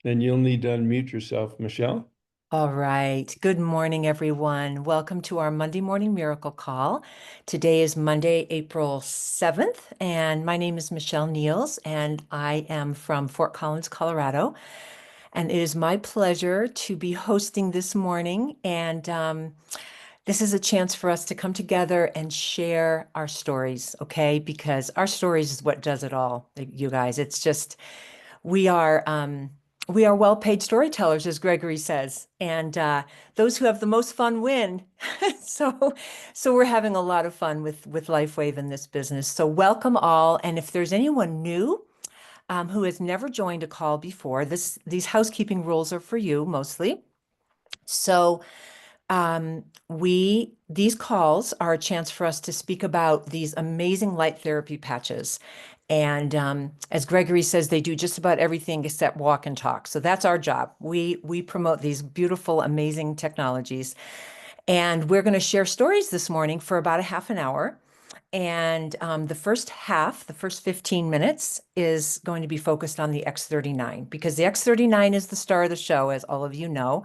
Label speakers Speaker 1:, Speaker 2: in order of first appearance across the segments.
Speaker 1: Then you'll need to unmute yourself, Michelle.
Speaker 2: All right. Good morning, everyone. Welcome to our Monday Morning Miracle Call. Today is Monday, April 7th, and my name is Michelle Niels, and I am from Fort Collins, Colorado. And it is my pleasure to be hosting this morning. And this is a chance for us to come together and share our stories, okay? Because our stories is what does it all, you guys. It's just we are we are well-paid storytellers, as Gregory says, and those who have the most fun win. So, so we're having a lot of fun with LifeWave in this business. So welcome all, and if there's anyone new who has never joined a call before, these housekeeping rules are for you mostly. So these calls are a chance for us to speak about these amazing light therapy patches. And as Gregory says, they do just about everything except walk and talk. So that's our job. We promote these beautiful, amazing technologies. And we're going to share stories this morning for about a half an hour. And the first half, the first 15 minutes, is going to be focused on the X39 because the X39 is the star of the show, as all of you know.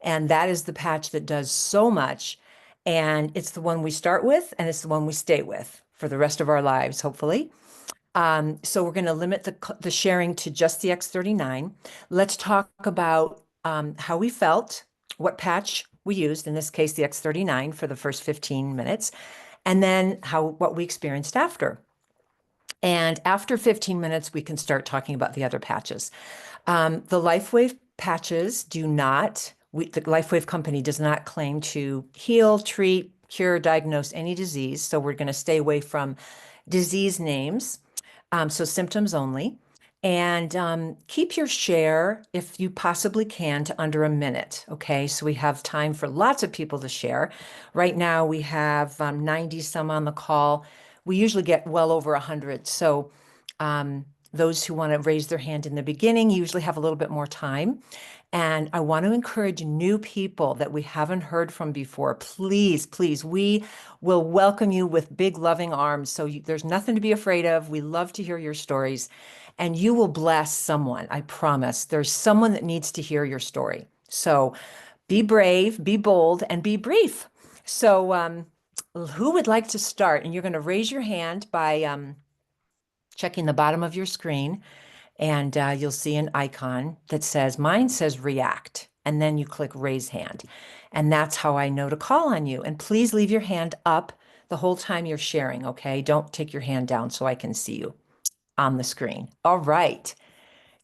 Speaker 2: And that is the patch that does so much. And it's the one we start with, and it's the one we stay with for the rest of our lives, hopefully. So we're going to limit the sharing to just the X39. Let's talk about how we felt, what patch we used, in this case, the X39 for the first 15 minutes, and then what we experienced after. And after 15 minutes, we can start talking about the other patches. The LifeWave patches the LifeWave company does not claim to heal, treat, cure, diagnose any disease. So we're going to stay away from disease names, so symptoms only. And keep your share, if you possibly can, to under a minute. Okay, so we have time for lots of people to share. Right now, we have 90 some on the call. We usually get well over 100. So those who want to raise their hand in the beginning usually have a little bit more time. And I want to encourage new people that we haven't heard from before. Please, please, we will welcome you with big loving arms. So there's nothing to be afraid of. We love to hear your stories, and you will bless someone. I promise. There's someone that needs to hear your story. So be brave, be bold, and be brief. So who would like to start? And you're going to raise your hand by checking the bottom of your screen, and you'll see an icon that says, mine says react, and then you click raise hand. And that's how I know to call on you. And please leave your hand up the whole time you're sharing, okay? Don't take your hand down so I can see you on the screen. All right.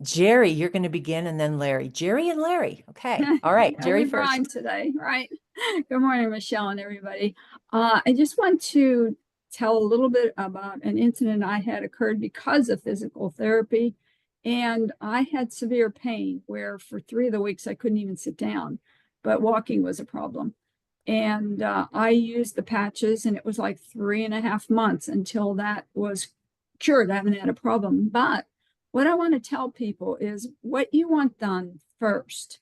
Speaker 2: Jerry, you're going to begin, and then Larry. Jerry and Larry. Okay. All right.
Speaker 3: Yeah,
Speaker 2: Jerry
Speaker 3: we
Speaker 2: first.
Speaker 3: rhyme today, right? Good morning, Michelle and everybody. I just want to tell a little bit about an incident I had occurred because of physical therapy. And I had severe pain where for 3 of the weeks I couldn't even sit down, but walking was a problem. And I used the patches, and it was like 3.5 months until that was cured. I haven't had a problem. But what I want to tell people is what you want done first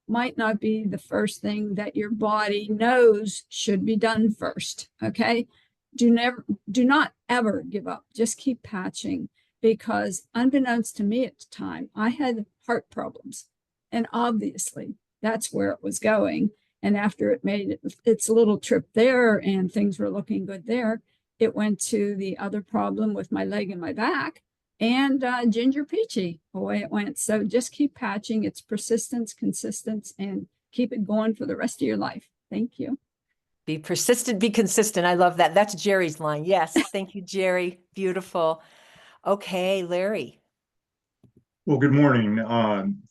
Speaker 3: might not be the first thing that your body knows should be done first. Okay. Do not ever give up. Just keep patching, because unbeknownst to me at the time, I had heart problems. And obviously that's where it was going. And after it made its little trip there and things were looking good there, it went to the other problem with my leg and my back, and Ginger Peachy, away it went. So just keep patching. It's persistence, consistence, and keep it going for the rest of your life. Thank you.
Speaker 2: Be persistent, be consistent. I love that. That's Jerry's line. Yes. Thank you, Jerry. Beautiful. Okay, Larry.
Speaker 4: Well, good morning.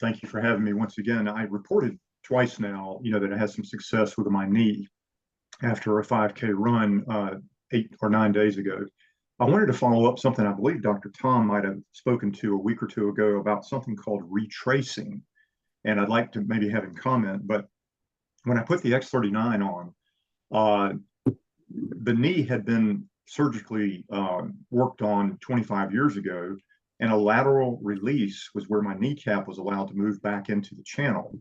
Speaker 4: Thank you for having me once again. I reported twice now, that I had some success with my knee after a 5K run 8 or 9 days ago. I wanted to follow up something I believe Dr. Tom might have spoken to a week or two ago about something called retracing. And I'd like to maybe have him comment. But when I put the X39 on, the knee had been surgically worked on 25 years ago, and a lateral release was where my kneecap was allowed to move back into the channel.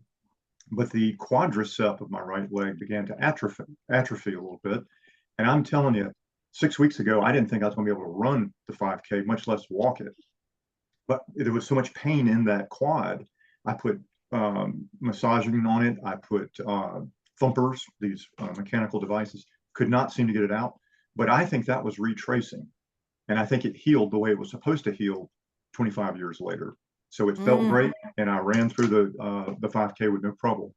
Speaker 4: But the quadricep of my right leg began to atrophy a little bit. And I'm telling you, 6 weeks ago, I didn't think I was going to be able to run the 5K, much less walk it. But there was so much pain in that quad. I put massaging on it. I put thumpers, these mechanical devices, could not seem to get it out. But I think that was retracing. And I think it healed the way it was supposed to heal 25 years later. So it felt great, and I ran through the 5K with no trouble.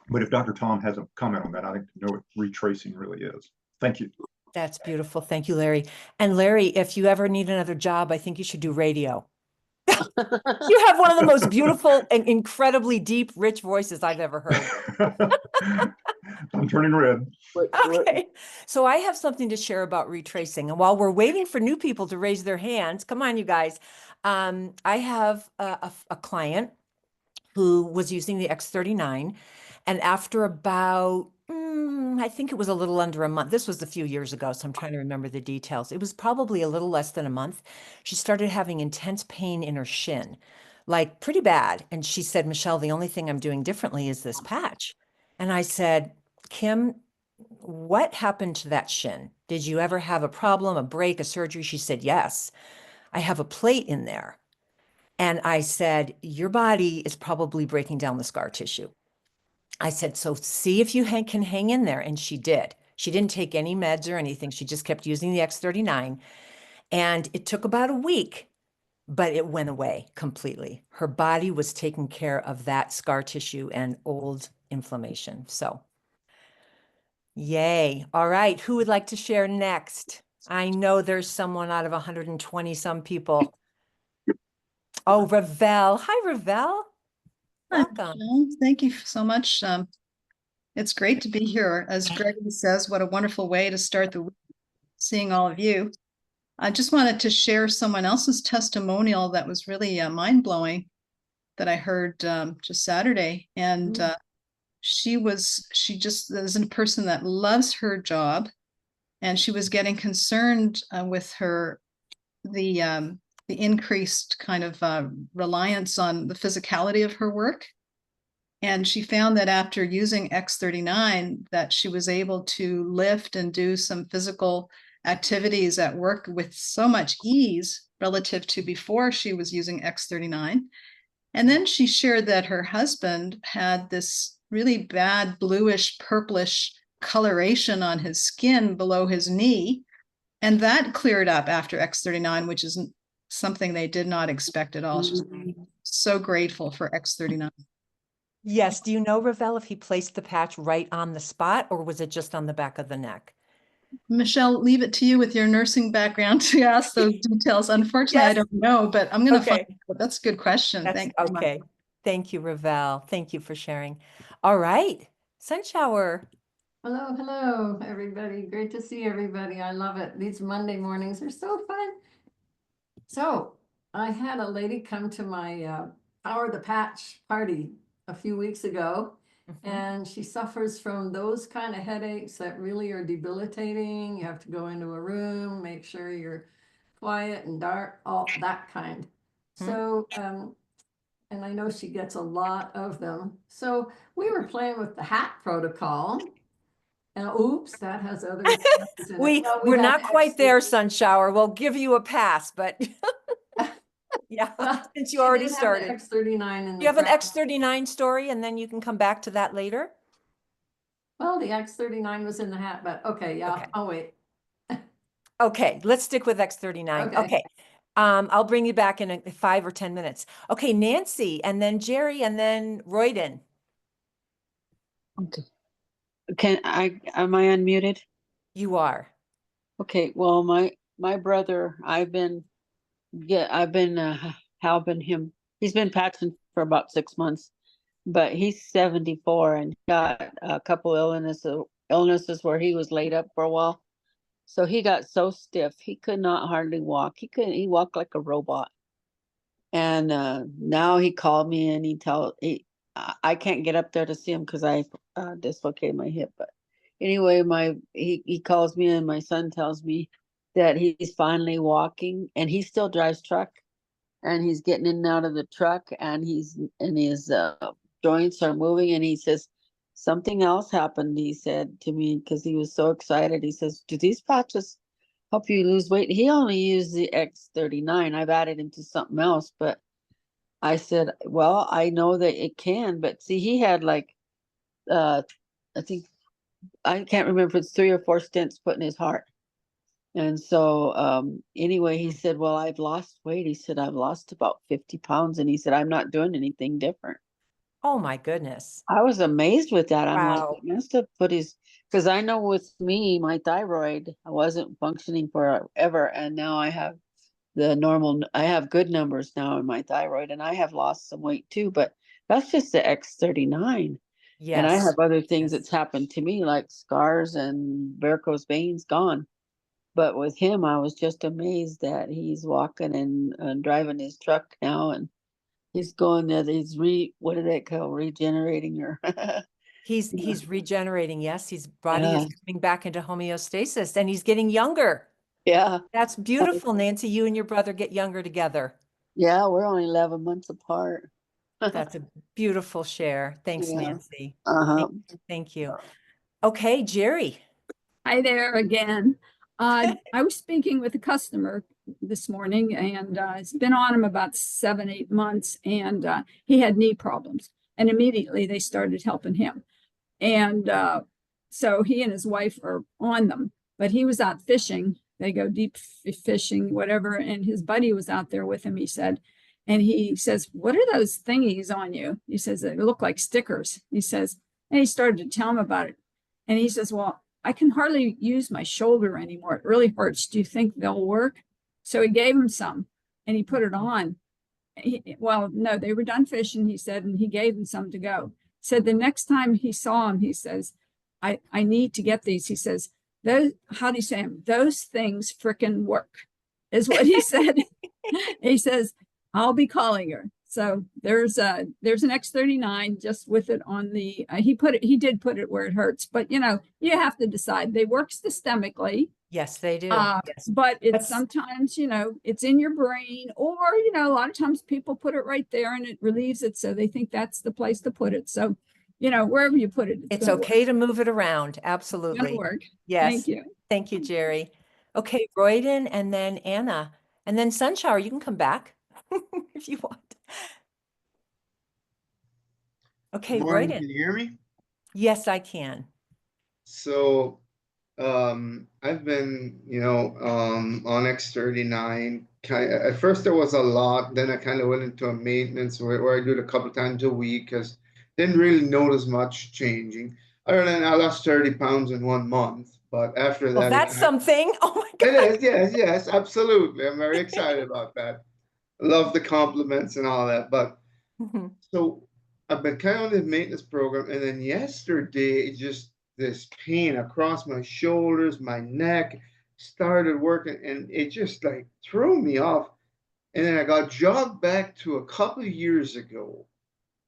Speaker 4: But if Dr. Tom has a comment on that, I'd like to know what retracing really is. Thank you.
Speaker 2: That's beautiful. Thank you, Larry. And Larry, if you ever need another job, I think you should do radio. You have one of the most beautiful and incredibly deep, rich voices I've ever heard.
Speaker 4: I'm turning red.
Speaker 2: Okay, so I have something to share about retracing. And while we're waiting for new people to raise their hands, come on, you guys. I have a client who was using the X39. And after about, I think it was a little under a month. This was a few years ago, so I'm trying to remember the details. It was probably a little less than a month. She started having intense pain in her shin, like pretty bad. And she said, Michelle, the only thing I'm doing differently is this patch. And I said, Kim, what happened to that shin? Did you ever have a problem, a break, a surgery? She said, yes, I have a plate in there. And I said, your body is probably breaking down the scar tissue. I said, so see if you can hang in there. And she did. She didn't take any meds or anything. She just kept using the X39. And it took about a week, but it went away completely. Her body was taking care of that scar tissue and old inflammation. So, yay. All right. Who would like to share next? I know there's someone out of 120 some people. Oh, Ravel. Hi, Ravel. Welcome.
Speaker 5: Well, thank you so much. It's great to be here. As Gregory says, what a wonderful way to start the week, seeing all of you. I just wanted to share someone else's testimonial that was really mind-blowing that I heard just Saturday. And she just is a person that loves her job, and she was getting concerned with the increased kind of reliance on the physicality of her work. And she found that after using X39, that she was able to lift and do some physical activities at work with so much ease relative to before she was using X39. And then she shared that her husband had this really bad bluish, purplish coloration on his skin below his knee. And that cleared up after X39, which is something they did not expect at all. She's so grateful for X39.
Speaker 2: Yes. Do you know, Ravel, if he placed the patch right on the spot, or was it just on the back of the neck?
Speaker 5: Michelle, leave it to you with your nursing background to ask those details. Unfortunately, I don't know, but I'm going to find out. That's a good question. Thank you.
Speaker 2: Okay. Thank you, Ravel. Thank you for sharing. All right. Sunshower.
Speaker 6: Hello, hello, everybody. Great to see everybody. I love it. These Monday mornings are so fun. So I had a lady come to my Power the Patch party a few weeks ago, and she suffers from those kind of headaches that really are debilitating. You have to go into a room, make sure you're quiet and dark, all that kind. So, and I know she gets a lot of them. So we were playing with the hat protocol. And oops, that has other.
Speaker 2: We're not quite there, Sunshower. We'll give you a pass, but yeah, since you already started.
Speaker 6: X39
Speaker 2: You have an X39 story, and then you can come back to that later.
Speaker 6: Well, the X39 was in the hat, but okay, yeah,
Speaker 2: Okay.
Speaker 6: I'll wait.
Speaker 2: Okay, let's stick with X39. Okay. I'll bring you back in 5 or 10 minutes. Okay, Nancy, and then Jerry, and then Royden.
Speaker 7: Okay. Am I unmuted?
Speaker 2: You are.
Speaker 7: Okay, well, my brother, I've been helping him. He's been patching for about 6 months, but he's 74 and got a couple illnesses where he was laid up for a while. So he got so stiff, he could not hardly walk. He walked like a robot. And now he called me and I can't get up there to see him because I dislocated my hip. But anyway, he calls me and my son tells me that he's finally walking, and he still drives truck, and he's getting in and out of the truck, and his joints are moving, and he says something else happened. He said to me, because he was so excited, he says, do these patches help you lose weight? He only used the X39. I've added him to something else, but I said, well, I know that it can, but see, he had like, I think, I can't remember if it's 3 or 4 stents put in his heart. And so, anyway, he said, well, I've lost weight. He said, I've lost about 50 pounds. And he said, I'm not doing anything different.
Speaker 2: Oh, my goodness.
Speaker 7: I was amazed with that. I'm like,
Speaker 2: Wow.
Speaker 7: it must have put his, because I know with me, my thyroid, I wasn't functioning forever. And now I have I have good numbers now in my thyroid, and I have lost some weight too, but that's just the X39. And I
Speaker 2: Yes.
Speaker 7: have other things
Speaker 2: Yes.
Speaker 7: that's happened to me, like scars and varicose veins gone. But with him, I was just amazed that he's walking and driving his truck now, and he's going there. What do they call regenerating or
Speaker 2: He's regenerating. Yes, his body
Speaker 7: yeah,
Speaker 2: is coming back into homeostasis and he's getting younger.
Speaker 7: yeah,
Speaker 2: That's beautiful, Nancy. You and your brother get younger together.
Speaker 7: yeah. We're only 11 months apart.
Speaker 2: That's a beautiful share. Thanks,
Speaker 7: Yeah.
Speaker 2: Nancy.
Speaker 7: Uh-huh.
Speaker 2: Thank you. Okay, Jerry.
Speaker 3: Hi there again. I was speaking with a customer this morning, and it's been on him about 7, 8 months, and he had knee problems. And immediately they started helping him. And so he and his wife are on them, but he was out fishing. They go deep fishing, whatever. And his buddy was out there with him, he said. And he says, what are those thingies on you? He says, they look like stickers. He says, and he started to tell him about it. And he says, well, I can hardly use my shoulder anymore. It really hurts. Do you think they'll work? So he gave him some and he put it on. Well, no, they were done fishing, he said, and he gave him some to go. Said the next time he saw him, he says, I need to get these. He says, those, how do you say them? Those things frickin' work, is what he said. He says, I'll be calling her. So there's an X39 just with it on the, he did put it where it hurts, but you know, you have to decide. They work systemically.
Speaker 2: Yes, they do. Yes.
Speaker 3: But it's
Speaker 2: That's-
Speaker 3: sometimes, you know, it's in your brain, or, you know, a lot of times people put it right there and it relieves it. So they think that's the place to put it. So, you know, wherever you put it,
Speaker 2: It's
Speaker 3: gonna
Speaker 2: okay
Speaker 3: work.
Speaker 2: to move it around.
Speaker 3: It's gonna
Speaker 2: Absolutely.
Speaker 3: work.
Speaker 2: Yes.
Speaker 3: Thank you.
Speaker 2: Thank you, Jerry. Okay, Royden and then Anna and then Sunshower. You can come back if you want. Okay,
Speaker 8: Good morning,
Speaker 2: Royden.
Speaker 8: can you hear me?
Speaker 2: Yes, I can.
Speaker 8: So, I've been, on X39. At first there was a lot, then I kind of went into a maintenance where I do it a couple times a week because didn't really notice much changing. Other than I lost 30 pounds in 1 month, but after
Speaker 2: Well,
Speaker 8: that,
Speaker 2: that's something. Oh my
Speaker 8: it
Speaker 2: God.
Speaker 8: is, yes, absolutely. I'm very excited about that. Love the compliments and all that, but
Speaker 2: Mhm.
Speaker 8: so I've been kind of on this maintenance program, and then yesterday, it just this pain across my shoulders, my neck started working, and it just like threw me off. And then I got jogged back to a couple of years ago.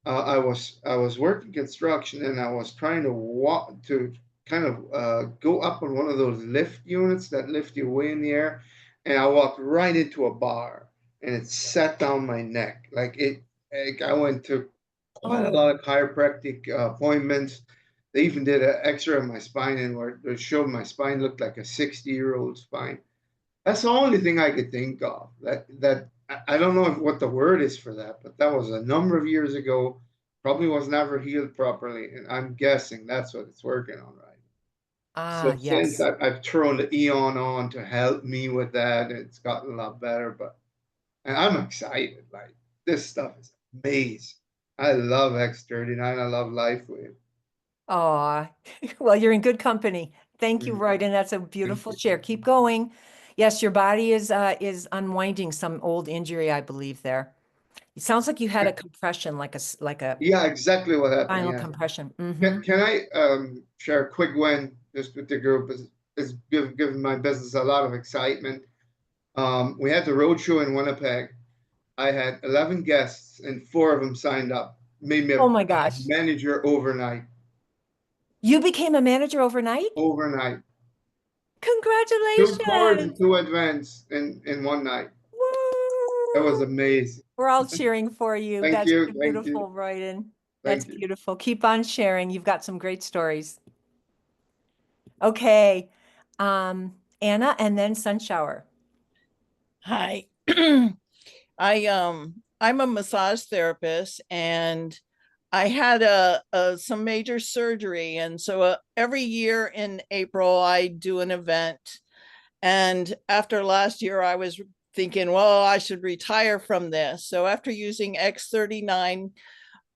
Speaker 8: I was working construction, and I was trying to walk to kind of go up on one of those lift units that lift you way in the air, and I walked right into a bar, and it set down my neck. I went to quite a
Speaker 2: Oh.
Speaker 8: lot of chiropractic appointments. They even did an X-ray of my spine, and where they showed my spine looked like a 60-year-old spine. That's the only thing I could think of. I don't know what the word is for that, but that was a number of years ago. Probably was never healed properly, and I'm guessing that's what it's working on right now. So
Speaker 2: Yes.
Speaker 8: since I've thrown the Eon on to help me with that, it's gotten a lot better. But and I'm excited. Like this stuff is amazing. I love X39. I love LifeWave.
Speaker 2: Aw, well, you're in good company. Thank you,
Speaker 8: Mhm.
Speaker 2: Royden. That's a beautiful
Speaker 8: you.
Speaker 2: share. Keep going. Yes, your body is unwinding some old injury, I believe there. It sounds like you had a compression, like a
Speaker 8: Yeah, exactly what happened.
Speaker 2: spinal
Speaker 8: Yeah.
Speaker 2: compression.
Speaker 8: Can,
Speaker 2: Mhm.
Speaker 8: can I share a quick win just with the group? Is giving my business a lot of excitement. We had the roadshow in Winnipeg. I had 11 guests and 4 of them signed up. Made me
Speaker 2: Oh
Speaker 8: a
Speaker 2: my gosh.
Speaker 8: manager overnight.
Speaker 2: You became a manager overnight?
Speaker 8: Overnight. 2 tours and
Speaker 2: Congratulations.
Speaker 8: 2 events in one night. That was
Speaker 2: Woo!
Speaker 8: amazing.
Speaker 2: We're all cheering for you.
Speaker 8: Thank
Speaker 2: That's
Speaker 8: you. Thank you.
Speaker 2: beautiful, Royden. That's
Speaker 8: Thank you.
Speaker 2: beautiful. Keep on sharing. You've got some great stories. Okay. Anna and then Sunshower.
Speaker 9: Hi. I I'm a massage therapist, and I had some major surgery. And so every year in April, I do an event. And after last year, I was thinking, well, I should retire from this. So after using X39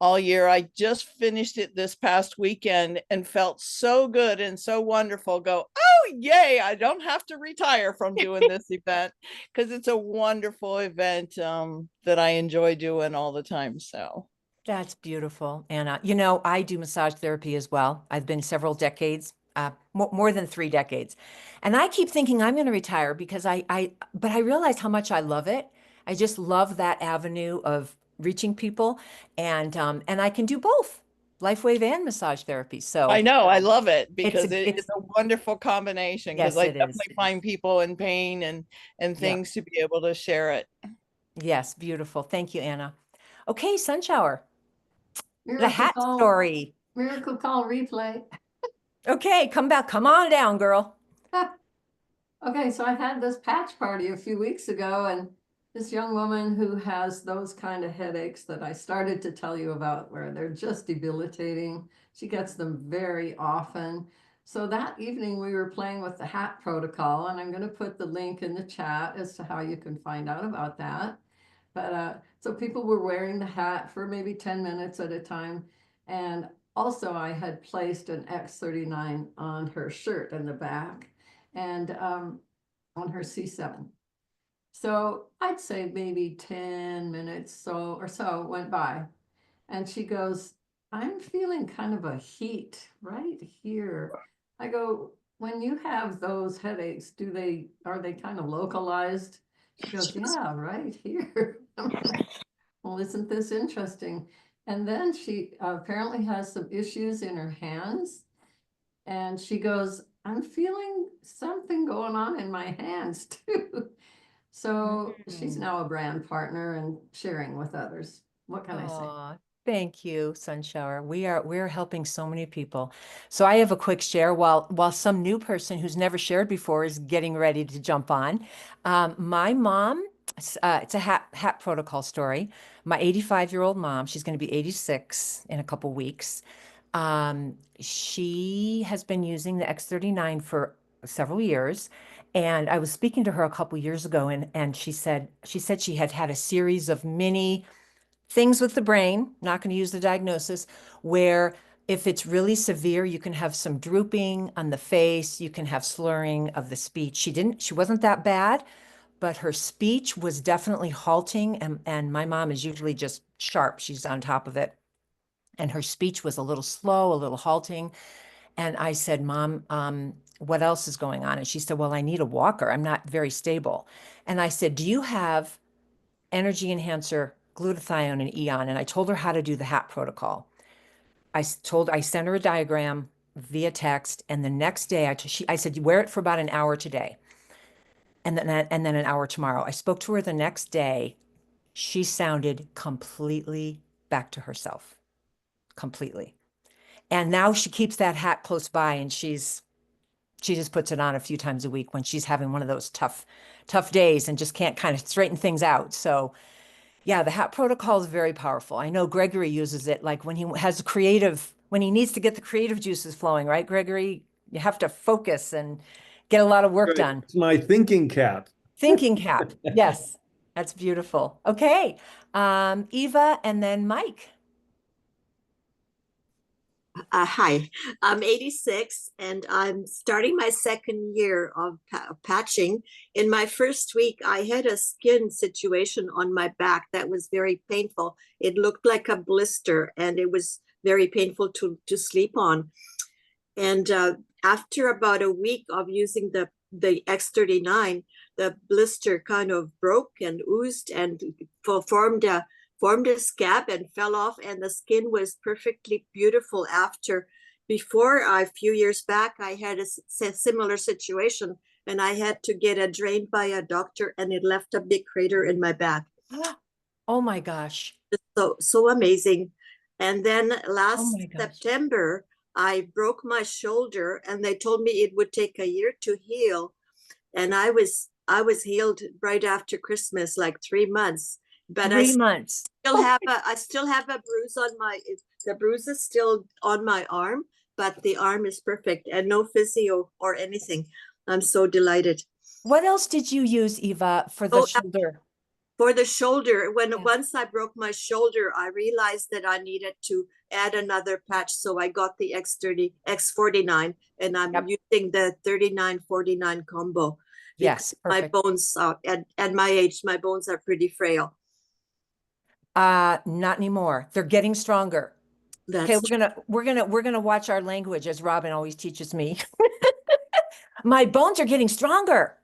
Speaker 9: all year, I just finished it this past weekend and felt so good and so wonderful. Go, oh, yay, I don't have to retire from doing this event, because it's a wonderful event that I enjoy doing all the time. So
Speaker 2: That's beautiful, Anna. You know, I do massage therapy as well. I've been several decades, more than 3 decades. And I keep thinking I'm going to retire because but I realize how much I love it. I just love that avenue of reaching people, and I can do both, LifeWave and massage therapy. So
Speaker 9: I know, I love it
Speaker 2: It's
Speaker 9: because
Speaker 2: a-
Speaker 9: it's a wonderful combination, because
Speaker 2: Yes,
Speaker 9: I
Speaker 2: it is.
Speaker 9: definitely find people in pain and
Speaker 2: Yeah.
Speaker 9: things to be able to share it.
Speaker 2: Yes, beautiful. Thank you, Anna. Okay, Sunshower, the
Speaker 6: Miracle
Speaker 2: hat
Speaker 6: call,
Speaker 2: story.
Speaker 6: miracle call replay.
Speaker 2: Okay, come on down, girl.
Speaker 6: Okay, so I had this patch party a few weeks ago, and this young woman who has those kind of headaches that I started to tell you about, where they're just debilitating. She gets them very often. So that evening we were playing with the hat protocol, and I'm going to put the link in the chat as to how you can find out about that. But so people were wearing the hat for maybe 10 minutes at a time. And also I had placed an X39 on her shirt in the back, and on her C7. So I'd say maybe 10 minutes or so went by. And she goes, I'm feeling kind of a heat right here. I go, when you have those headaches, are they kind of localized? She goes, yeah, right here. I'm like, well, isn't this interesting? And then she apparently has some issues in her hands. And she goes, I'm feeling something going on in my hands too. So she's now a brand partner and sharing with others. What can I say?
Speaker 2: Aw, thank you, Sunshower. We're helping so many people. So I have a quick share while some new person who's never shared before is getting ready to jump on. My mom, it's a hat protocol story. My 85-year-old mom, she's going to be 86 in a couple weeks. She has been using the X39 for several years. And I was speaking to her a couple years ago, and she said she had had a series of mini things with the brain, not going to use the diagnosis, where if it's really severe, you can have some drooping on the face, you can have slurring of the speech. She wasn't that bad, but her speech was definitely halting, and my mom is usually just sharp. She's on top of it. And her speech was a little slow, a little halting. And I said, Mom, what else is going on? And she said, well, I need a walker. I'm not very stable. And I said, do you have energy enhancer, glutathione, and Eon? And I told her how to do the HAP protocol. I sent her a diagram via text. And the next day I said, you wear it for about an hour today. And then an hour tomorrow. I spoke to her the next day. She sounded completely back to herself. Completely. And now she keeps that hat close by, and she just puts it on a few times a week when she's having one of those tough days and just can't kind of straighten things out. So yeah, the hat protocol is very powerful. I know Gregory uses it like when he when he needs to get the creative juices flowing, right, Gregory? You have to focus and get a lot of work done.
Speaker 1: It's my thinking cap.
Speaker 2: Thinking cap. Yes, that's beautiful. Okay. Eva and then Mike.
Speaker 10: Hi, I'm 86 and I'm starting my second year of patching. In my first week, I had a skin situation on my back that was very painful. It looked like a blister and it was very painful to sleep on. And after about a week of using the X39, the blister kind of broke and oozed and formed a scab and fell off, and the skin was perfectly beautiful after. Before, a few years back, I had a similar situation and I had to get it drained by a doctor and it left a big crater in my back.
Speaker 2: Oh my gosh.
Speaker 10: So amazing. And then last
Speaker 2: Oh my gosh.
Speaker 10: September, I broke my shoulder and they told me it would take a year to heal. And I was healed right after Christmas, like 3 months. but
Speaker 2: 3 months.
Speaker 10: I still have a bruise on the bruise is still on my arm, but the arm is perfect and no physio or anything. I'm so delighted.
Speaker 2: What else did you use, Eva, for the
Speaker 10: Oh,
Speaker 2: shoulder?
Speaker 10: For the shoulder,
Speaker 2: Yeah.
Speaker 10: once I broke my shoulder, I realized that I needed to add another patch. So I got the X30, X49, and I'm
Speaker 2: Yep.
Speaker 10: using the 39-49 combo.
Speaker 2: Yes,
Speaker 10: My
Speaker 2: perfect.
Speaker 10: bones are at my age, my bones are pretty frail.
Speaker 2: Not anymore. They're getting stronger. Okay,
Speaker 10: That's
Speaker 2: we're gonna watch our language, as Robin always teaches me. My bones are getting stronger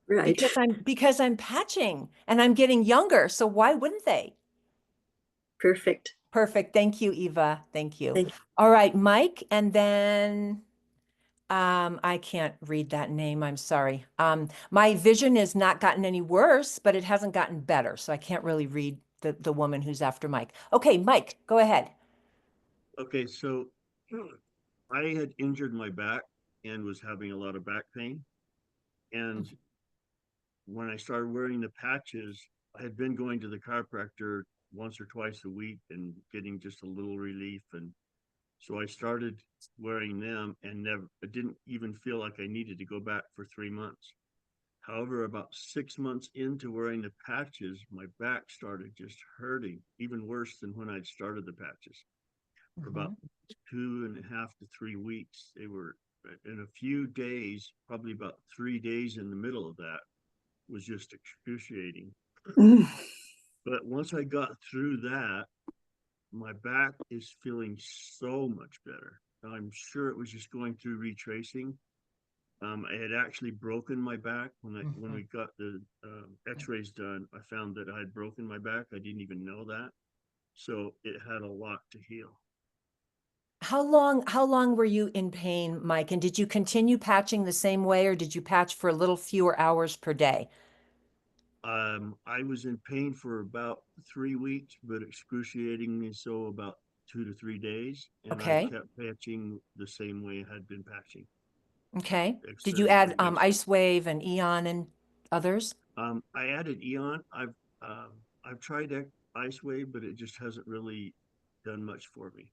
Speaker 10: right.
Speaker 2: because I'm patching and I'm getting younger. So why wouldn't they?
Speaker 10: Perfect.
Speaker 2: Perfect. Thank you, Eva. Thank you.
Speaker 10: Thank you.
Speaker 2: All right, Mike, and then I can't read that name. I'm sorry. My vision has not gotten any worse, but it hasn't gotten better. So I can't really read the woman who's after Mike. Okay, Mike, go ahead.
Speaker 11: Okay, so I had injured my back and was having a lot of back pain. And when I started wearing the patches, I had been going to the chiropractor once or twice a week and getting just a little relief. And so I started wearing them and I didn't even feel like I needed to go back for 3 months. However, about 6 months into wearing the patches, my back started just hurting, even worse than when I'd started the patches. For about 2.5 to 3 weeks, they were in a few days, probably about 3 days in the middle of that was just excruciating. But once I got through that, my back is feeling so much better. I'm sure it was just going through retracing. I had actually broken my back when we got the x-rays done. I found that I had broken my back. I didn't even know that. So it had a lot to heal.
Speaker 2: How long were you in pain, Mike? And did you continue patching the same way, or did you patch for a little fewer hours per day?
Speaker 11: I was in pain for about 3 weeks, but excruciatingly so about 2 to 3 days. And
Speaker 2: Okay.
Speaker 11: I kept patching the same way I had been patching.
Speaker 2: Okay. Did
Speaker 11: Except
Speaker 2: you add
Speaker 11: for this.
Speaker 2: Ice Wave and Eon and others?
Speaker 11: I added Eon. I've tried Ice Wave, but it just hasn't really done much for me.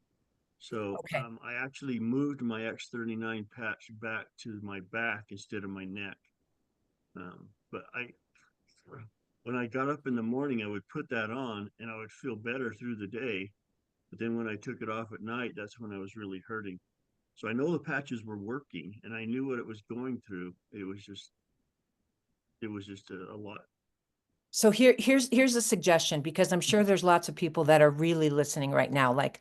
Speaker 11: So
Speaker 2: Okay.
Speaker 11: I actually moved my X39 patch back to my back instead of my neck. But when I got up in the morning, I would put that on and I would feel better through the day. But then when I took it off at night, that's when I was really hurting. So I know the patches were working and I knew what it was going through. It was just a lot.
Speaker 2: So here's a suggestion, because I'm sure there's lots of people that are really listening right now, like,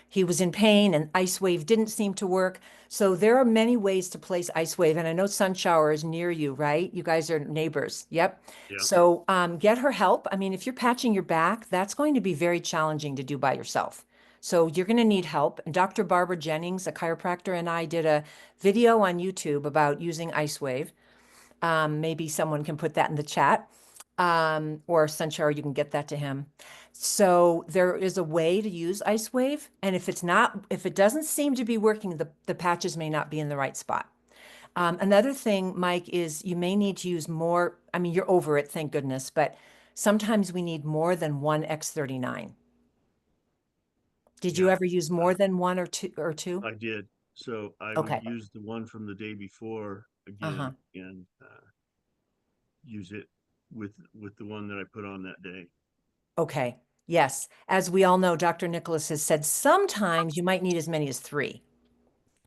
Speaker 2: he was in pain and Ice Wave didn't seem to work. So there are many ways to place Ice Wave. And I know Sun Shower is near you, right? You guys are neighbors. Yep.
Speaker 11: Yeah.
Speaker 2: So get her help. I mean, if you're patching your back, that's going to be very challenging to do by yourself. So you're going to need help. And Dr. Barbara Jennings, a chiropractor, and I did a video on YouTube about using Ice Wave. Maybe someone can put that in the chat. Or Sun Shower, you can get that to him. So there is a way to use Ice Wave. And if it doesn't seem to be working, the patches may not be in the right spot. Another thing, Mike, is you may need to use more. I mean, you're over it, thank goodness, but sometimes we need more than one X39. Did you ever use more than one or two?
Speaker 11: I did. So I
Speaker 2: Okay.
Speaker 11: would use the one from the day before again and use it with the one that I put on that day.
Speaker 2: Okay. Yes. As we all know, Dr. Nicholas has said sometimes you might need as many as 3.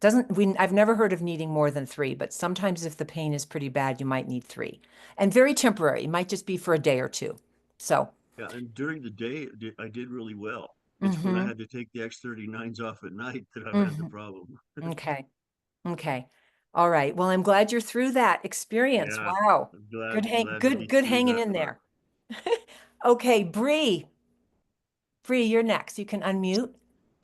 Speaker 2: I've never heard of needing more than 3, but sometimes if the pain is pretty bad, you might need 3. And very temporary. It might just be for a day or 2. So.
Speaker 11: Yeah, and during the day, I did really well. It's when I had to take the X39s off at night that I had the problem.
Speaker 2: Okay. Okay. All right. Well, I'm glad you're through that experience.
Speaker 11: Yeah,
Speaker 2: Wow.
Speaker 11: I'm glad
Speaker 2: Good
Speaker 11: to be
Speaker 2: good
Speaker 11: through
Speaker 2: hanging
Speaker 11: that
Speaker 2: in
Speaker 11: part.
Speaker 2: there. Okay, Bree. Bree, you're next. You can unmute.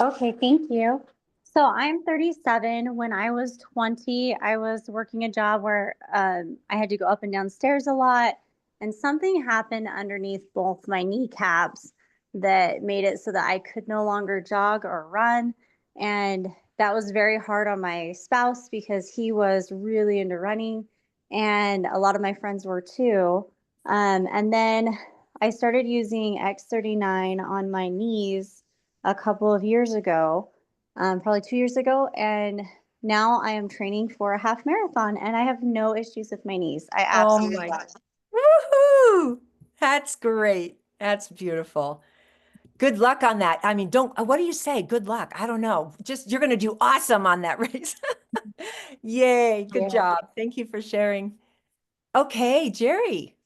Speaker 12: Okay, thank you. So I'm 37. When I was 20, I was working a job where I had to go up and down stairs a lot, and something happened underneath both my kneecaps that made it so that I could no longer jog or run. And that was very hard on my spouse because he was really into running, and a lot of my friends were too. And then I started using X39 on my knees a couple of years ago, probably 2 years ago, and now I am training for a half marathon and I have no issues with my knees. I
Speaker 2: Oh
Speaker 12: absolutely
Speaker 2: my
Speaker 12: love it.
Speaker 2: Woohoo! That's great. That's beautiful. Good luck on that. I mean, what do you say? Good luck. I don't know. Just, you're going to do awesome on that race. Yay. Good
Speaker 12: Yeah.
Speaker 2: job. Thank you for sharing. Okay, Jerry.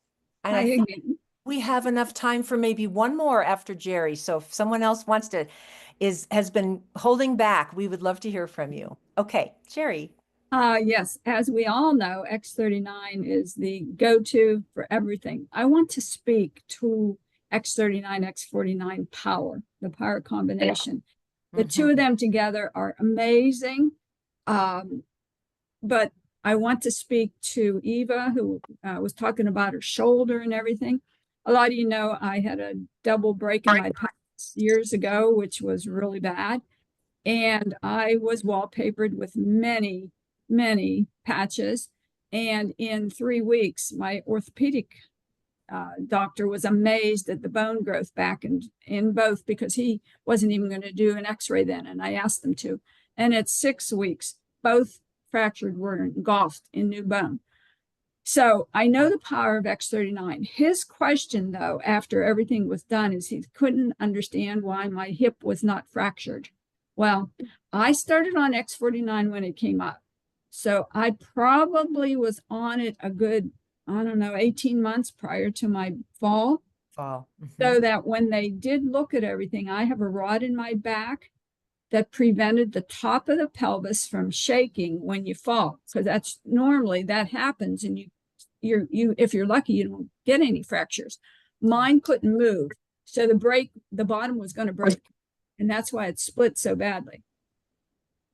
Speaker 2: And
Speaker 3: Hi
Speaker 2: I think
Speaker 3: again.
Speaker 2: we have enough time for maybe one more after Jerry. So if someone else wants to, has been holding back, we would love to hear from you. Okay, Jerry.
Speaker 3: Yes, as we all know, X39 is the go-to for everything. I want to speak to X39, X49 power, the power combination. The two of them together are amazing. But I want to speak to Eva, who was talking about her shoulder and everything. A lot of you know I had a double break in my pelvis years ago, which was really bad. And I was wallpapered with many, many patches. And in 3 weeks, my orthopedic doctor was amazed at the bone growth back in both, because he wasn't even going to do an x-ray then. And I asked him to. And at 6 weeks, both fractured were engulfed in new bone. So I know the power of X39. His question, though, after everything was done, is he couldn't understand why my hip was not fractured. Well, I started on X49 when it came up. So I probably was on it a good, I don't know, 18 months prior to my fall. So that when they did look at everything, I have a rod in my back that prevented the top of the pelvis from shaking when you fall. So that's normally that happens, and you if you're lucky, you don't get any fractures. Mine couldn't move. So the bottom was going to break. And that's why it split so badly.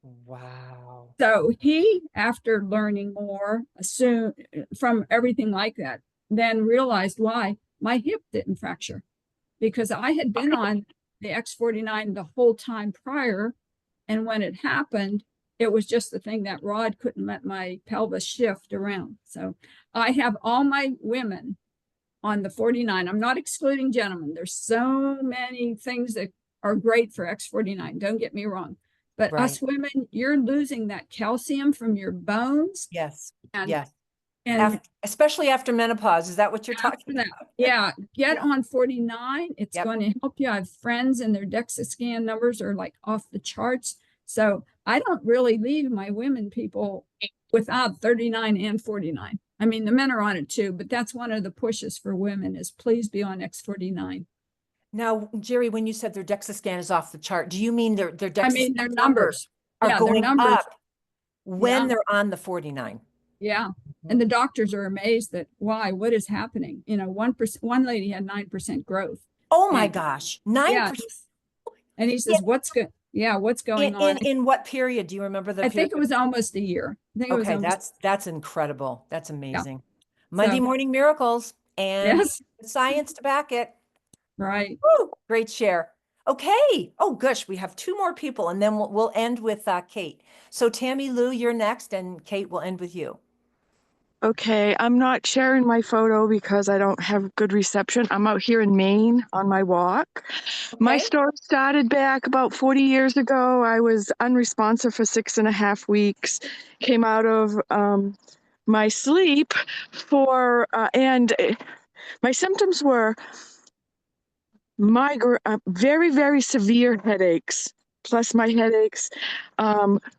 Speaker 2: Wow.
Speaker 3: So he, after learning more, assumed from everything like that, then realized why my hip didn't fracture, because I had been on the X49 the whole time prior. And when it happened, it was just the thing, that rod couldn't let my pelvis shift around. So I have all my women on the 49. I'm not excluding gentlemen. There's so many things that are great for X49. Don't get me wrong. But us women, you're losing that calcium from your bones.
Speaker 2: Yes.
Speaker 3: And,
Speaker 2: yes.
Speaker 3: And
Speaker 2: especially after menopause. Is that what you're talking about?
Speaker 3: Yeah. Get on 49. It's going to help you. I have friends and their DEXA scan numbers are like off the charts. So I don't really leave my women people without 39 and 49. I mean, the men are on it too, but that's one of the pushes for women, is please be on X49.
Speaker 2: Now, Jerry, when you said their DEXA scan is off the chart, do you mean their DEXA
Speaker 3: I mean, their numbers
Speaker 2: are going up when
Speaker 3: Yeah.
Speaker 2: they're on the 49?
Speaker 3: Yeah. And the doctors are amazed that what is happening? You know, 1%, one lady had 9% growth.
Speaker 2: Oh my gosh, 9%.
Speaker 3: And he says, what's good? Yeah, what's going on?
Speaker 2: In what period? Do you remember the
Speaker 3: I
Speaker 2: period?
Speaker 3: think it was almost a year. I think it was almost,
Speaker 2: that's incredible. That's amazing.
Speaker 3: Yeah.
Speaker 2: Monday morning miracles and
Speaker 3: Yes.
Speaker 2: science to back it.
Speaker 3: Right.
Speaker 2: Woo, great share. Okay. Oh gosh, we have 2 more people, and then we'll end with Kate. So Tammy Lou, you're next, and Kate will end with you.
Speaker 13: Okay, I'm not sharing my photo because I don't have good reception. I'm out here in Maine on my walk. My story started back about 40 years ago. I was unresponsive for 6.5 weeks, came out of my sleep and my symptoms were very, very severe headaches. Plus my headaches,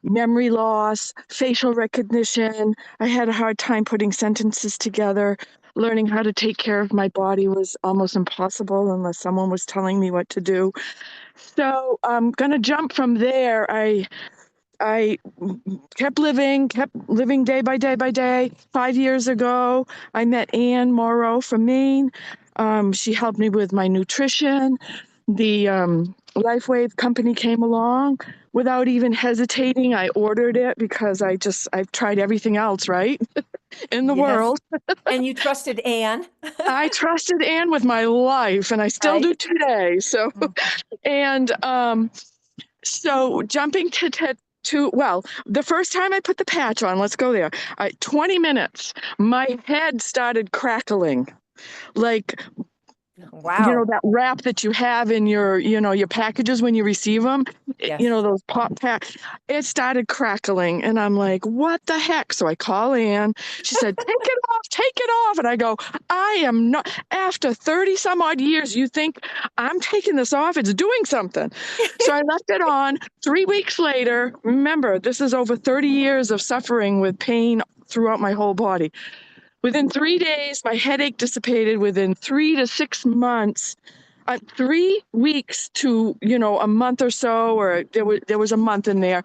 Speaker 13: memory loss, facial recognition. I had a hard time putting sentences together. Learning how to take care of my body was almost impossible unless someone was telling me what to do. So I'm gonna jump from there. I kept living day by day by day. 5 years ago, I met Ann Morrow from Maine. She helped me with my nutrition. The LifeWave company came along. Without even hesitating, I ordered it because I've tried everything else, right? In the world.
Speaker 2: And you trusted Ann.
Speaker 13: I trusted Ann with my life, and I still do today. So, and so jumping well, the first time I put the patch on, let's go there. 20 minutes, my head started crackling, like
Speaker 2: Wow.
Speaker 13: that wrap that you have in your, your packages when you receive them,
Speaker 2: Yes.
Speaker 13: those pop pack, it started crackling and I'm like, what the heck? So I call Ann. She said, take it off, take it off. And I go, I am not, after 30 some odd years, you think I'm taking this off? It's doing something. So I left it on. 3 weeks later, remember, this is over 30 years of suffering with pain throughout my whole body. Within 3 days, my headache dissipated. Within 3 to 6 months, 3 weeks to, a month or so, or there was a month in there,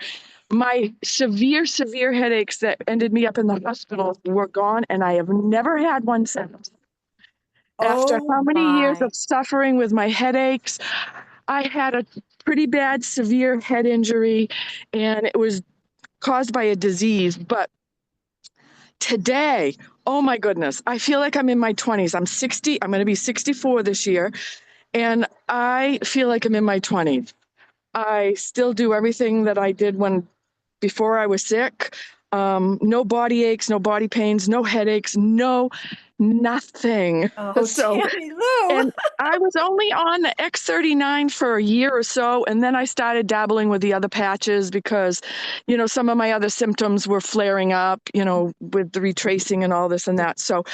Speaker 13: my severe headaches that ended me up in the hospital were gone, and I have never had one since. After
Speaker 2: Oh
Speaker 13: how many years
Speaker 2: my.
Speaker 13: of suffering with my headaches, I had a pretty bad, severe head injury, and it was caused by a disease. But today, oh my goodness, I feel like I'm in my 20s. I'm 60. I'm going to be 64 this year. And I feel like I'm in my 20s. I still do everything that I did before I was sick. No body aches, no body pains, no headaches, nothing.
Speaker 2: Oh,
Speaker 13: So,
Speaker 2: Tammy Lou.
Speaker 13: and I was only on the X39 for a year or so, and then I started dabbling with the other patches because, some of my other symptoms were flaring up, with the retracing and all this and that. So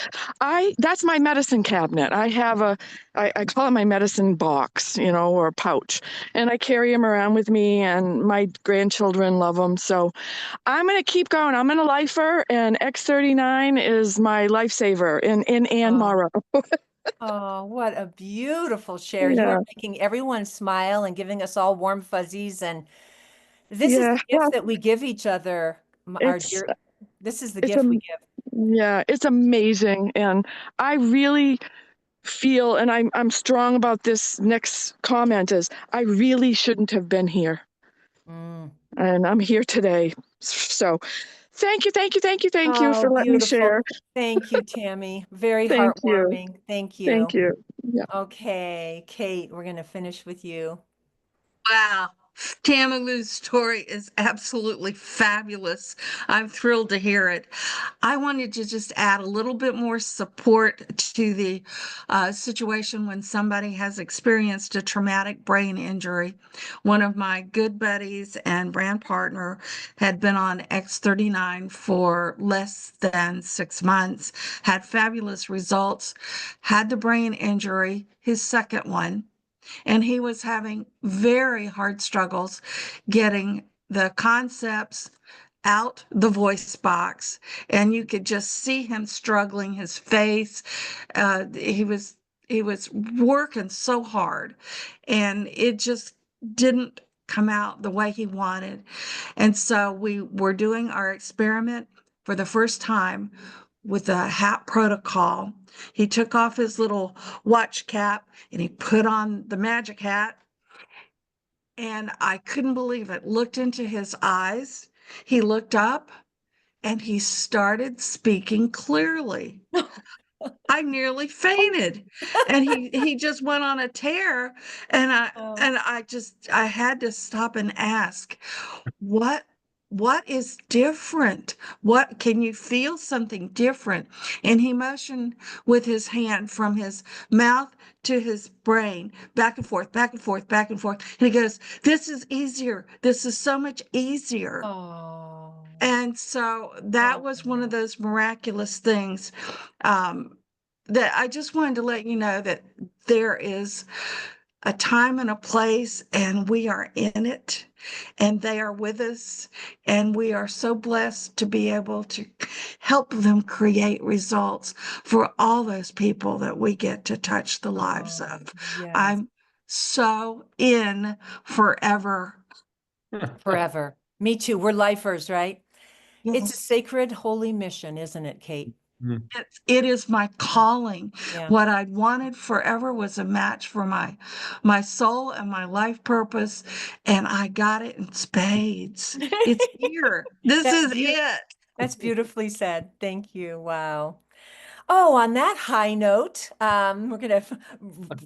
Speaker 13: that's my medicine cabinet. I have I call it my medicine box, or pouch, and I carry them around with me, and my grandchildren love them. So I'm going to keep going. I'm in a lifer, and X39 is my lifesaver in Ann Morrow.
Speaker 2: Oh, what a beautiful share. You
Speaker 13: Yeah.
Speaker 2: are making everyone smile and giving us all warm fuzzies. And this is
Speaker 13: Yeah.
Speaker 2: the gift that we give each other, our
Speaker 13: It's
Speaker 2: dear. This is the
Speaker 13: it's
Speaker 2: gift we give.
Speaker 13: yeah, it's amazing, and I really feel, and I'm strong about this next comment, is I really shouldn't have been here,
Speaker 2: Mm.
Speaker 13: and I'm here today. So thank you
Speaker 2: Oh,
Speaker 13: for letting me
Speaker 2: beautiful.
Speaker 13: share.
Speaker 2: Thank you, Tammy. Very
Speaker 13: Thank you.
Speaker 2: heartwarming. Thank you.
Speaker 13: Thank you. Yeah.
Speaker 2: Okay, Kate, we're going to finish with you.
Speaker 14: Wow. Tamalu's story is absolutely fabulous. I'm thrilled to hear it. I wanted to just add a little bit more support to the situation when somebody has experienced a traumatic brain injury. One of my good buddies and brand partner had been on X39 for less than 6 months, had fabulous results, had the brain injury, his second one. And he was having very hard struggles getting the concepts out the voice box. And you could just see him struggling, his face. He was working so hard, and it just didn't come out the way he wanted. And so we were doing our experiment for the first time with a HAP protocol. He took off his little watch cap and he put on the magic hat. And I couldn't believe it. Looked into his eyes. He looked up and he started speaking clearly. I nearly fainted. And he just went on a tear. And I had to stop and ask, what is different? What can you feel something different? And he motioned with his hand from his mouth to his brain, back and forth, back and forth, back and forth. And he goes, this is easier. This is so much easier.
Speaker 2: Oh.
Speaker 14: And so that was one of those miraculous things that I just wanted to let you know that there is a time and a place, and we are in it, and they are with us, and we are so blessed to be able to help them create results for all those people that we get to touch the lives of.
Speaker 2: Yes.
Speaker 14: I'm so in forever.
Speaker 2: Forever. Me too. We're lifers, right? It's a
Speaker 14: Yes.
Speaker 2: sacred, holy mission, isn't it, Kate?
Speaker 14: It is my calling.
Speaker 2: Yeah.
Speaker 14: What I'd wanted forever was a match for my soul and my life purpose, and I got it in spades. It's here. This is it.
Speaker 2: That's beautifully said. Thank you. Wow. Oh, on that high note, we're going to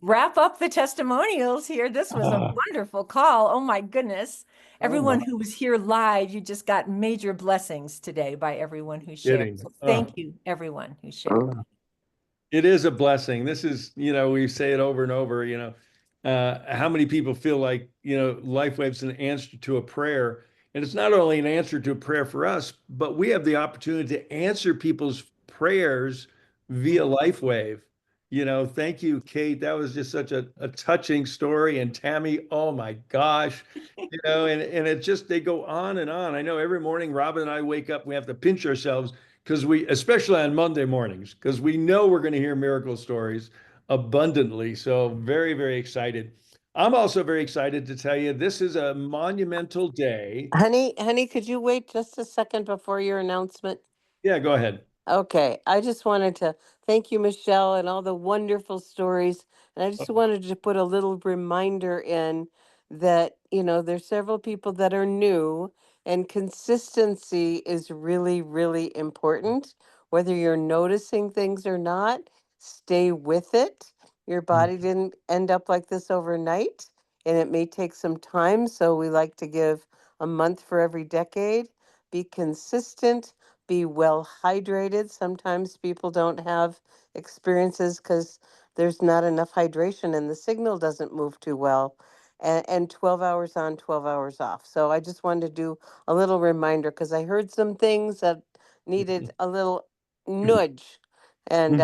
Speaker 2: wrap up the testimonials here. This was a wonderful call. Oh my goodness. Everyone who was here live, you just got major blessings today by everyone who shared.
Speaker 1: Kidding.
Speaker 2: So thank you, everyone who shared.
Speaker 1: It is a blessing. This is, we say it over and over, how many people feel like, LifeWave's an answer to a prayer. And it's not only an answer to a prayer for us, but we have the opportunity to answer people's prayers via LifeWave. Thank you, Kate. That was just such a touching story. And Tammy, oh my gosh, and it just, they go on and on. I know every morning, Robin and I wake up, we have to pinch ourselves because especially on Monday mornings, because we know we're going to hear miracle stories abundantly. So very, very excited. I'm also very excited to tell you this is a monumental day.
Speaker 15: Honey, could you wait just a second before your announcement?
Speaker 1: Yeah, go ahead.
Speaker 15: Okay, I just wanted to thank you, Michelle, and all the wonderful stories. And I just wanted to put a little reminder in that, there's several people that are new, and consistency is really, really important. Whether you're noticing things or not, stay with it. Your body didn't end up like this overnight, and it may take some time. So we like to give a month for every decade. Be consistent. Be well hydrated. Sometimes people don't have experiences because there's not enough hydration and the signal doesn't move too well. And 12 hours on, 12 hours off. So I just wanted to do a little reminder because I heard some things that needed a little nudge. And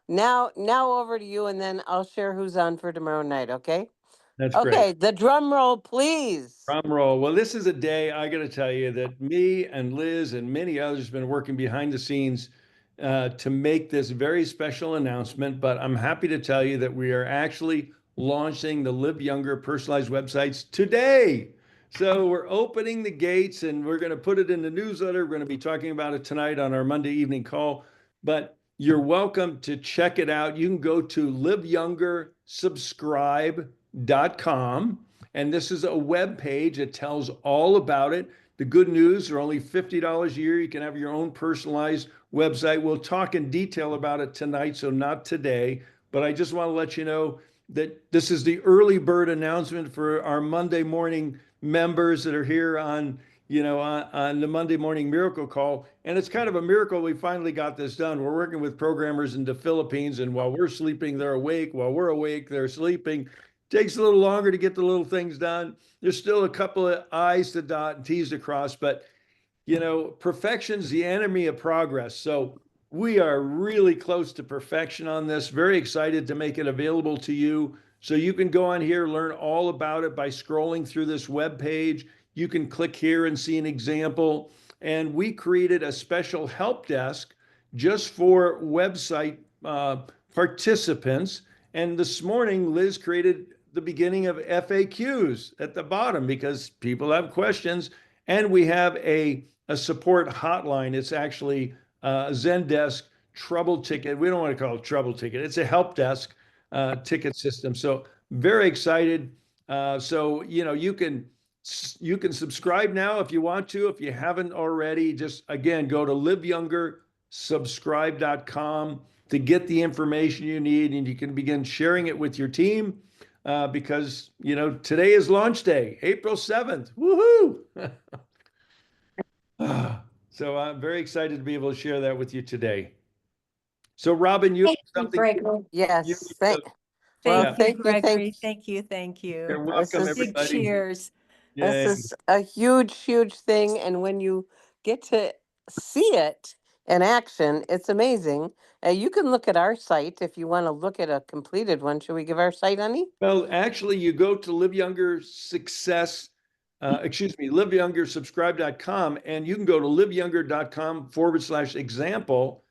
Speaker 15: now over to you, and then I'll share who's on for tomorrow night. Okay.
Speaker 1: That's
Speaker 15: Okay,
Speaker 1: great.
Speaker 15: the drum roll, please.
Speaker 1: Drum roll. Well, this is a day I got to tell you that me and Liz and many others have been working behind the scenes to make this very special announcement. But I'm happy to tell you that we are actually launching the Live Younger personalized websites today. So we're opening the gates and we're going to put it in the newsletter. We're going to be talking about it tonight on our Monday evening call. But you're welcome to check it out. You can go to liveyoungersubscribe.com. And this is a web page that tells all about it. The good news, they're only $50 a year. You can have your own personalized website. We'll talk in detail about it tonight, so not today. But I just want to let you know that this is the early bird announcement for our Monday morning members that are here on the Monday morning miracle call. And it's kind of a miracle we finally got this done. We're working with programmers in the Philippines, and while we're sleeping, they're awake. While we're awake, they're sleeping. Takes a little longer to get the little things done. There's still a couple of I's to dot and T's to cross, but perfection's the enemy of progress. So we are really close to perfection on this. Very excited to make it available to you. So you can go on here, learn all about it by scrolling through this web page. You can click here and see an example. And we created a special help desk just for website participants. And this morning, Liz created the beginning of FAQs at the bottom because people have questions. And we have a support hotline. It's actually a Zendesk trouble ticket. We don't want to call it trouble ticket. It's a help desk ticket system. So very excited. So, you can subscribe now if you want to. If you haven't already, just again, go to liveyoungersubscribe.com to get the information you need, and you can begin sharing it with your team because, today is launch day, April 7th. Woohoo! So I'm very excited to be able to share that with you today. So Robin, you have something.
Speaker 15: Yes.
Speaker 2: Thank
Speaker 1: Yeah.
Speaker 2: you, Gregory. Thank you.
Speaker 1: You're welcome,
Speaker 15: This is-
Speaker 2: Big
Speaker 1: everybody.
Speaker 2: cheers.
Speaker 1: Yay.
Speaker 15: This is a huge, huge thing. And when you get to see it in action, it's amazing. You can look at our site if you want to look at a completed one. Should we give our site, honey?
Speaker 1: Well, actually, you go to liveyoungersubscribe.com, and you can go to liveyounger.com/example.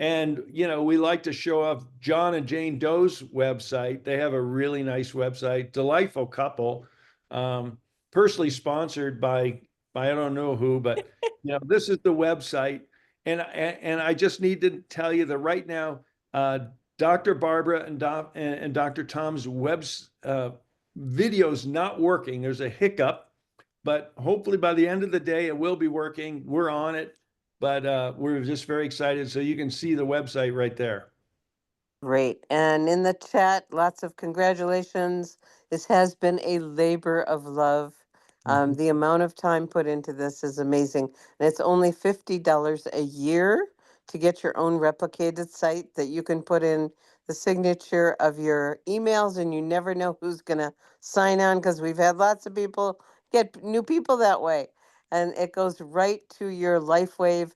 Speaker 1: And, we like to show off John and Jane Doe's website. They have a really nice website, delightful couple, personally sponsored by I don't know who, but, this is the website. And I just need to tell you that right now, Dr. Barbara and Dr. Tom's video's not working. There's a hiccup, but hopefully by the end of the day, it will be working. We're on it, but we're just very excited. So you can see the website right there.
Speaker 15: Great. And in the chat, lots of congratulations. This has been a labor of love. The amount of time put into this is amazing. And it's only $50 a year to get your own replicated site that you can put in the signature of your emails, and you never know who's going to sign on, because we've had lots of people get new people that way. And it goes right to your LifeWave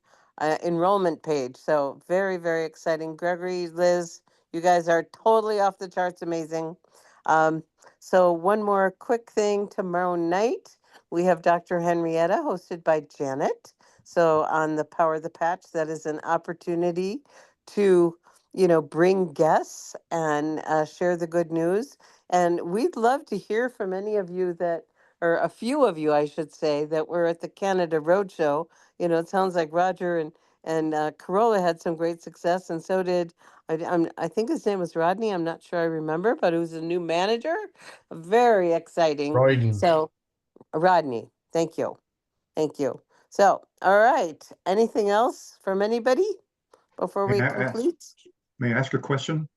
Speaker 15: enrollment page. So very, very exciting. Gregory, Liz, you guys are totally off the charts amazing. So one more quick thing. Tomorrow night, we have Dr. Henrietta hosted by Janet. So on the Power of the Patch, that is an opportunity to, bring guests and share the good news. And we'd love to hear from any of you that, or a few of you, I should say, that were at the Canada Roadshow. It sounds like Roger and Corolla had some great success, and so did, I think his name was Rodney. I'm not sure I remember, but it was a new manager. Very exciting.
Speaker 1: Rodney.
Speaker 15: So, Rodney, thank you. Thank you. So, all right. Anything else from anybody before we complete?
Speaker 4: May I ask a question?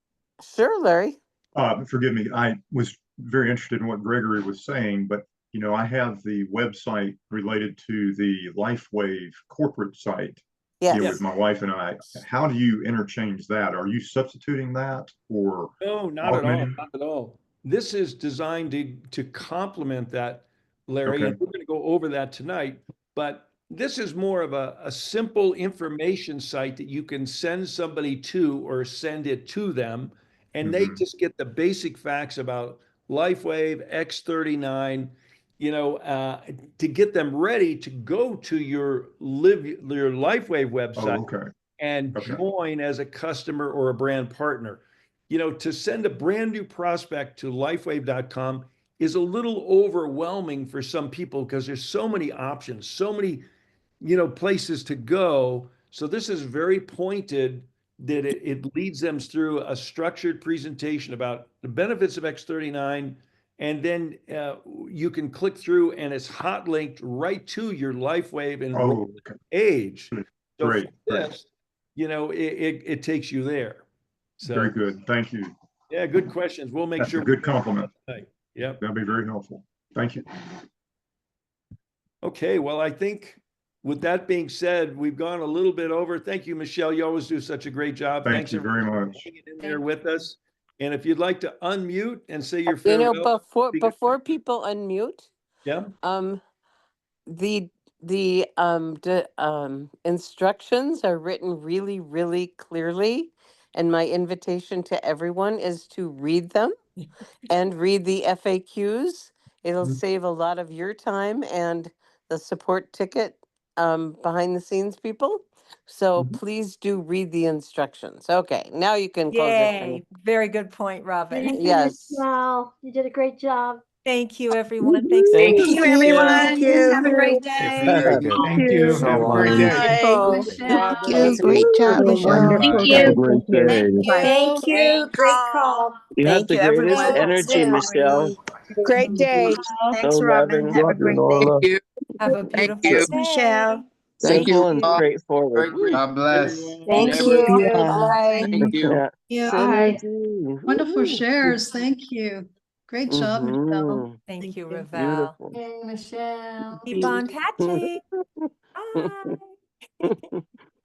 Speaker 15: Sure, Larry.
Speaker 4: Forgive me, I was very interested in what Gregory was saying, but I have the website related to the LifeWave corporate site.
Speaker 15: Yes.
Speaker 4: With my wife and I. How do you interchange that? Are you substituting that or?
Speaker 1: No, not at all. Not at all. This is designed to complement that, Larry,
Speaker 4: Okay.
Speaker 1: and we're going to go over that tonight. But this is more of a simple information site that you can send somebody to or send it to them, and they just get the basic facts about LifeWave, X39, to get them ready to go to your LifeWave website.
Speaker 4: Oh, okay.
Speaker 1: And join as a customer or a brand partner. To send a brand new prospect to lifewave.com is a little overwhelming for some people because there's so many options, so many, places to go. So this is very pointed that it leads them through a structured presentation about the benefits of X39. And then you can click through and it's hot linked right to your LifeWave enrollment page. So
Speaker 4: Great.
Speaker 1: this, it takes you there. So
Speaker 4: Very good. Thank you.
Speaker 1: yeah, good questions. We'll make
Speaker 4: That's
Speaker 1: sure.
Speaker 4: a good compliment.
Speaker 1: Yep.
Speaker 4: That'll be very helpful. Thank you.
Speaker 1: Okay, well, I think with that being said, we've gone a little bit over. Thank you, Michelle. You always do such a great job.
Speaker 4: Thank you very much.
Speaker 1: For hanging in there with us. And if you'd like to unmute and say your farewell.
Speaker 15: Before people unmute,
Speaker 1: yeah,
Speaker 15: the instructions are written really, really clearly, and my invitation to everyone is to read them and read the FAQs. It'll save a lot of your time and the support ticket behind the scenes people. So please do read the instructions. Okay, now you can close it.
Speaker 2: Yay, very good point, Robin.
Speaker 12: Thank you,
Speaker 15: Yes.
Speaker 12: Michelle. You did a great job.
Speaker 2: Thank you, everyone. Thanks.
Speaker 15: Thank
Speaker 2: so
Speaker 15: you,
Speaker 2: much.
Speaker 15: everyone.
Speaker 2: Thank you. Have a great day.
Speaker 1: very good.
Speaker 16: Thank you. Have a great day.
Speaker 6: Michelle.
Speaker 7: you. Great job, Michelle.
Speaker 16: Thank
Speaker 7: you.
Speaker 16: Have a great day.
Speaker 12: Thank you. Great call.
Speaker 7: You have the greatest energy, Michelle. Great day.
Speaker 12: Thanks,
Speaker 7: So
Speaker 12: Robin.
Speaker 7: loving.
Speaker 12: Have a great day.
Speaker 2: Have a beautiful
Speaker 7: you.
Speaker 2: day.
Speaker 12: Michelle.
Speaker 7: Simple and straightforward.
Speaker 16: God bless.
Speaker 12: Thank you.
Speaker 7: Yeah.
Speaker 5: Thank
Speaker 7: Yeah.
Speaker 5: Yeah.
Speaker 12: Bye.
Speaker 5: Wonderful shares. Thank you. Great job, Michelle.
Speaker 2: Thank you, Ravel.
Speaker 15: Beautiful.
Speaker 6: Hey, Michelle.
Speaker 2: Keep on patching.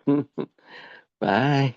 Speaker 2: Bye.
Speaker 7: Bye.